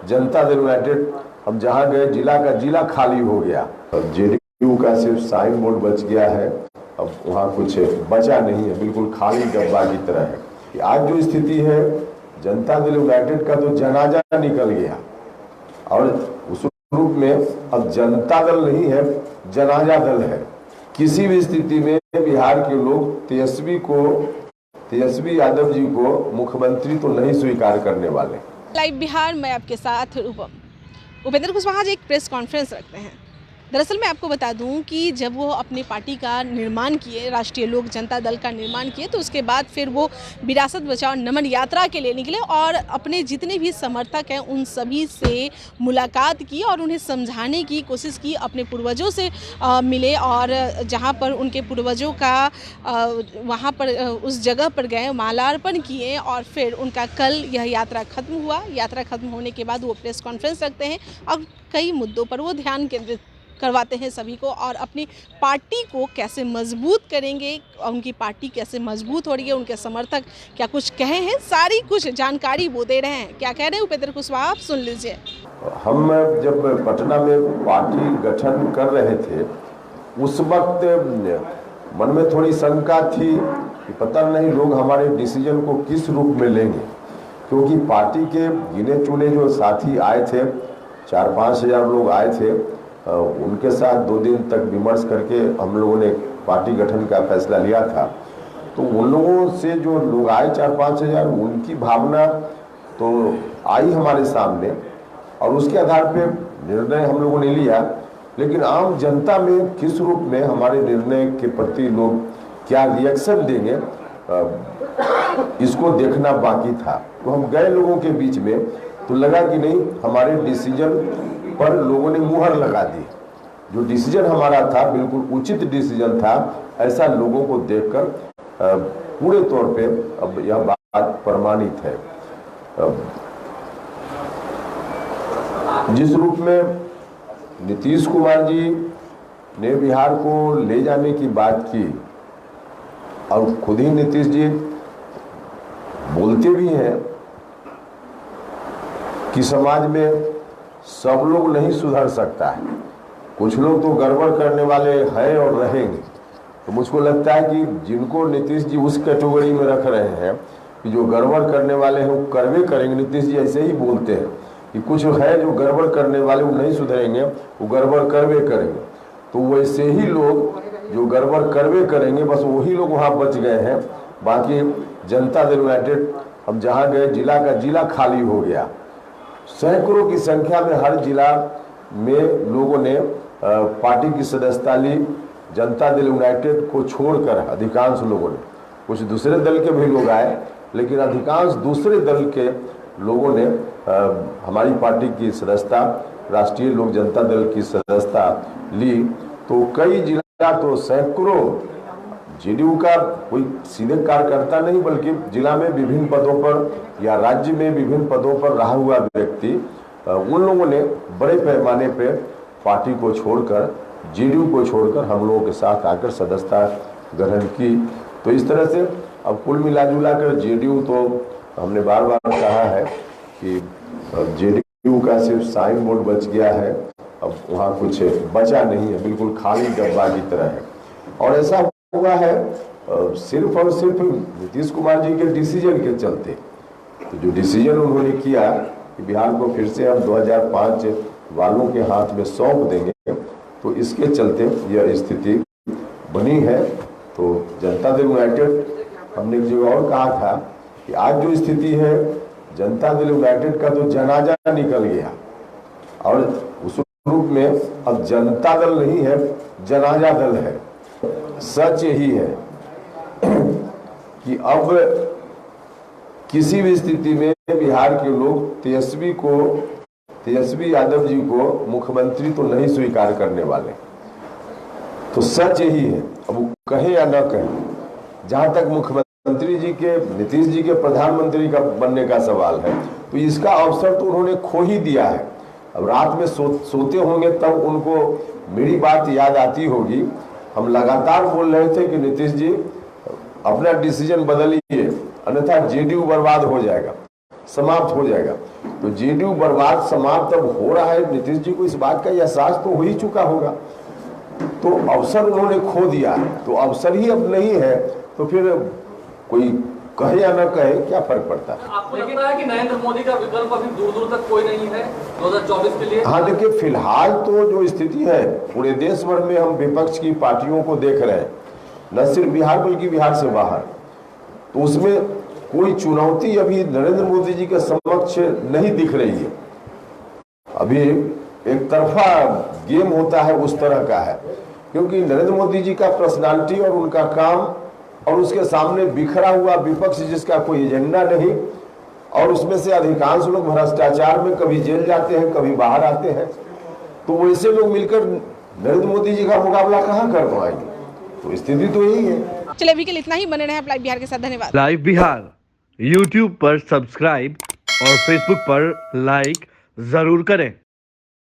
Janata Dal United हम जहां गए जिला का जिला खाली हो गया। जेडीयू का सिर्फ साइन बोर्ड बच गया है, अब वहाँ कुछ बचा नहीं है, बिल्कुल खाली डब्बा की तरह है। आज जो स्थिति है, जनता दल यूनाइटेड का तो जनाजा निकल गया और उस रूप में अब जनता दल नहीं है, जनाजा दल है। किसी भी स्थिति में बिहार के लोग तेजस्वी यादव जी को मुख्यमंत्री तो नहीं स्वीकार करने वाले। लाइव बिहार में आपके साथ उपेंद्र कुशवाहा जी एक प्रेस कॉन्फ्रेंस रखते हैं। दरअसल मैं आपको बता दूं कि जब वो अपनी पार्टी का निर्माण किए, राष्ट्रीय लोक जनता दल का निर्माण किए, तो उसके बाद फिर वो विरासत बचाओ नमन यात्रा के लिए निकले और अपने जितने भी समर्थक हैं उन सभी से मुलाकात की और उन्हें समझाने की कोशिश की, अपने पूर्वजों से मिले और जहां पर उनके पूर्वजों का वहां पर उस जगह पर गए, माल्यार्पण किए और फिर उनका कल यह यात्रा खत्म हुआ। यात्रा खत्म होने के बाद वो प्रेस कॉन्फ्रेंस रखते हैं और कई मुद्दों पर वो ध्यान केंद्रित करवाते हैं सभी को और अपनी पार्टी को कैसे मजबूत करेंगे, उनकी पार्टी कैसे मजबूत हो रही है, उनके समर्थक क्या कुछ कहे हैं, सारी कुछ जानकारी वो दे रहे हैं। क्या कह रहे हैं उपेंद्र कुशवाहा, आप सुन लीजिए। हम जब पटना में पार्टी गठन कर रहे थे उस वक्त मन में थोड़ी शंका थी कि पता नहीं लोग हमारे डिसीजन को किस रूप में लेंगे, क्योंकि पार्टी के गिने चुने जो साथी आए थे, 4-5 हजार लोग आए थे, उनके साथ 2 दिन तक विमर्श करके हम लोगों ने पार्टी गठन का फैसला लिया था। तो उन लोगों से जो लोग आए 4-5 हजार, उनकी भावना तो आई हमारे सामने और उसके आधार पे निर्णय हम लोगों ने लिया। लेकिन आम जनता में किस रूप में हमारे निर्णय के प्रति लोग क्या रिएक्शन देंगे, इसको देखना बाकी था। तो हम गए लोगों के बीच में, तो लगा कि नहीं, हमारे डिसीजन पर लोगों ने मुहर लगा दी। जो डिसीजन हमारा था बिल्कुल उचित डिसीजन था, ऐसा लोगों को देखकर पूरे तौर पे अब यह बात प्रमाणित है। जिस रूप में नीतीश कुमार जी ने बिहार को ले जाने की बात की और खुद ही नीतीश जी बोलते भी हैं कि समाज में सब लोग नहीं सुधर सकता है, कुछ लोग तो गड़बड़ करने वाले हैं और रहेंगे। तो मुझको लगता है कि जिनको नीतीश जी उस कैटेगरी में रख रहे हैं कि जो गड़बड़ करने वाले हैं वो करवे करेंगे, नीतीश जी ऐसे ही बोलते हैं कि कुछ है जो गड़बड़ करने वाले वो नहीं सुधरेंगे, वो गड़बड़ करवे करेंगे। तो वैसे ही लोग जो गड़बड़ करवे करेंगे बस वही लोग वहाँ बच गए हैं। बाकी जनता दल यूनाइटेड हम जहाँ गए जिला का जिला खाली हो गया। सैकड़ों की संख्या में हर जिला में लोगों ने पार्टी की सदस्यता ली। जनता दल यूनाइटेड को छोड़कर अधिकांश लोगों ने, कुछ दूसरे दल के भी लोग आए, लेकिन अधिकांश दूसरे दल के लोगों ने हमारी पार्टी की सदस्यता, राष्ट्रीय लोक जनता दल की सदस्यता ली। तो कई जिला तो सैकड़ों, जेडीयू का कोई सीधे कार्यकर्ता नहीं बल्कि जिला में विभिन्न पदों पर या राज्य में विभिन्न पदों पर रहा हुआ व्यक्ति, उन लोगों ने बड़े पैमाने पे पार्टी को छोड़कर, जेडीयू को छोड़कर हम लोगों के साथ आकर सदस्यता ग्रहण की। तो इस तरह से अब कुल मिला जुला कर जेडीयू, तो हमने बार बार कहा है कि जेडीयू का सिर्फ साइन बोर्ड बच गया है, अब वहाँ कुछ बचा नहीं है, बिल्कुल खाली डब्बा की तरह है। और ऐसा हुआ है सिर्फ और सिर्फ नीतीश कुमार जी के डिसीजन के चलते। तो जो डिसीजन उन्होंने किया कि बिहार को फिर से हम 2005 वालों के हाथ में सौंप देंगे, तो इसके चलते यह स्थिति बनी है। तो जनता दल यूनाइटेड, हमने एक जगह और कहा था कि आज जो स्थिति है, जनता दल यूनाइटेड का तो जनाजा निकल गया और उस रूप में अब जनता दल नहीं है, जनाजा दल है। सच यही है कि अब किसी भी स्थिति में बिहार के लोग तेजस्वी यादव जी को मुख्यमंत्री तो नहीं स्वीकार करने वाले। तो सच यही है, अब वो कहें या न कहें। जहां तक मुख्यमंत्री जी के, नीतीश जी के प्रधानमंत्री का बनने का सवाल है, तो इसका अवसर तो उन्होंने खो ही दिया है। अब रात में सोते होंगे तब उनको मेरी बात याद आती होगी। हम लगातार बोल रहे थे कि नीतीश जी अपना डिसीजन बदलिए, अन्यथा जेडीयू बर्बाद हो जाएगा। समाप्त हो जाएगा। तो जेडीयू बर्बाद समाप्त अब हो रहा है, नीतीश जी को इस बात का एहसास तो हो ही चुका होगा। तो अवसर उन्होंने खो दिया है, तो अवसर ही अब नहीं है, तो फिर कोई कहे या न कहे क्या फर्क पड़ता है। आपको लगता है कि नरेंद्र मोदी का विकल्प अभी दूर दूर तक कोई नहीं है 2024 के लिए? हाँ देखिए, फिलहाल तो जो स्थिति है पूरे देश भर में हम विपक्ष की पार्टियों को देख रहे हैं, न सिर्फ बिहार बल्कि बिहार से बाहर, तो उसमें कोई चुनौती अभी नरेंद्र मोदी जी के समक्ष नहीं दिख रही है। अभी एक तरफा गेम होता है, उस तरह का है, क्योंकि नरेंद्र मोदी जी का पर्सनालिटी और उनका काम और उसके सामने बिखरा हुआ विपक्ष जिसका कोई एजेंडा नहीं, और उसमें से अधिकांश लोग भ्रष्टाचार में कभी जेल जाते हैं कभी बाहर आते हैं, तो वैसे लोग मिलकर नरेंद्र मोदी जी का मुकाबला कहाँ कर पाएंगे? तो स्थिति तो यही है। चलिए अभी के लिए इतना ही, बने रहे आप लाइव बिहार के साथ। धन्यवाद। लाइव बिहार यूट्यूब पर सब्सक्राइब और फेसबुक पर लाइक जरूर करें।